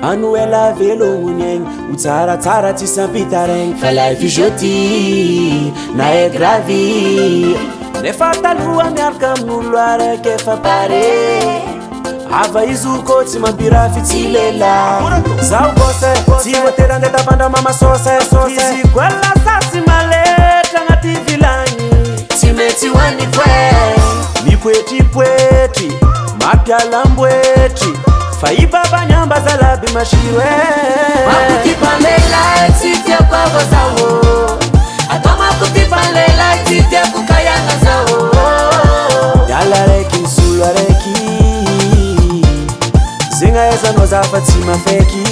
Anu ela velogny egny ho tsaratsara tsy sampita regny fa life joti na e gravy nefa taloha miaraka amin'olo araiky efa pare ava izy olo kô tsy mampirafy tsy lela zaho gôse tsy voatery andeha tapandra mama sôse izy koa lasasy maletra agnaty vilagny tsy mety hoany koe mipoetripoetry mampialamboetry fa ibabanyamba zalaby mashiro makutipalela tsitiako ava zaho atao makutipalela tsitiako kayana zaho yala raiky misolo araiky zegny ahaizanao za fa tsy mafaiky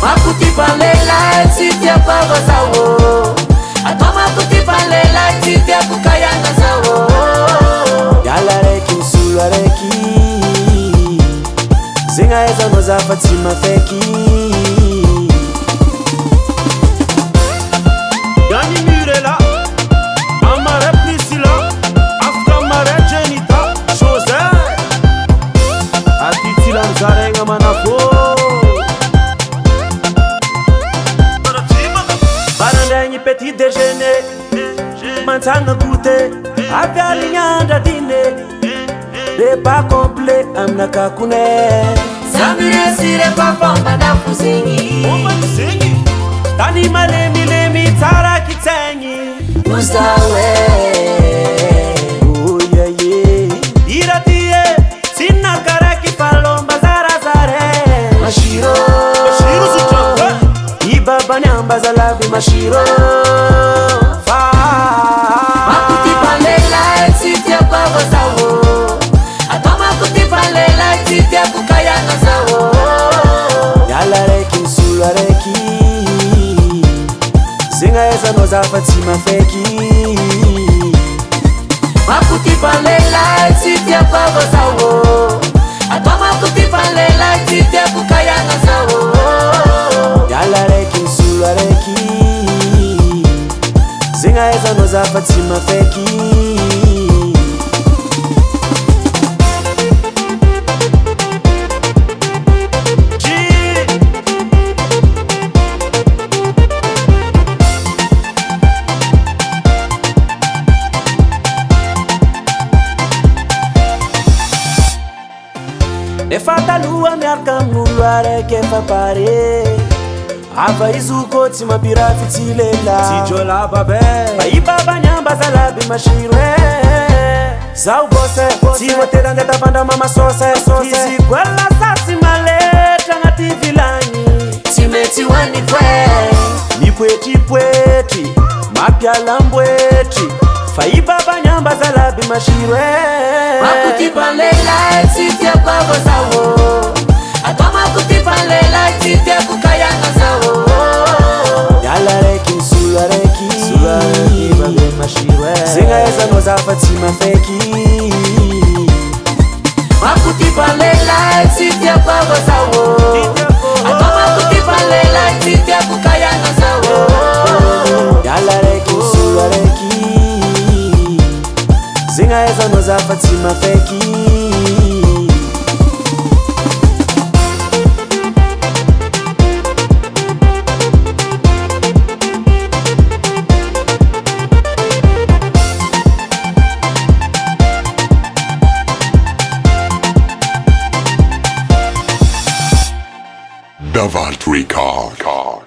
makutipalela tsitiako ava zaho atao makutipalela tsitiako kayana zaho yala raiky misolo araiky zegny ahaizanao za fa tsy mafaiky Yani Murela Amare Priscilla Afra Mare Jenita José Atitila Mzarenga Manafo Barandegny petit déjeuner Mantsagna goûter Avy alignandra dîner Repas complet aminaka kone Samiresire fafomba dafuzigny Omba kizigny Tany malemilemy tsara kitsaigny Muzawe Oh yeah yeah Iratie Sina karaki falomba zarazare Mashiro Mashiro Zuchakwe Ibabanyamba zalabi mashiro makutipalela tsitiako ava zaho atao makutipalela tsitiako kayana zaho yala raiky misolo araiky zegny ahaizanao za fa tsy mafaiky makutipalela tsitiako ava zaho atao makutipalela tsitiako kayana zaho yala raiky misolo araiky zegny ahaizanao za fa tsy mafaiky nefa taloha miaraka amin'olo araiky efa pare ava izy olo kô tsy mampirafy tsy lela Tsy jola babe fa ibabanyamba zalaby mashiro zaho gôse tsy voatery andeha tapandra mama sôse izy koa lasasy maletra agnaty vilagny tsy mety hoany koe mipoetripoetry mampialamboetry fa ibabanyamba zalaby mashiro makutipalela tsitiako ava zaho atao makutipalela tsitiako kayana zaho yala raiky misolo araiky zegny ahaizanao za fa tsy mafaiky makutipalela tsitiako ava zaho atao makutipalela tsitiako kayana zaho yala raiky misolo araiky zegny ahaizanao za fa tsy mafaiky Davalt Record.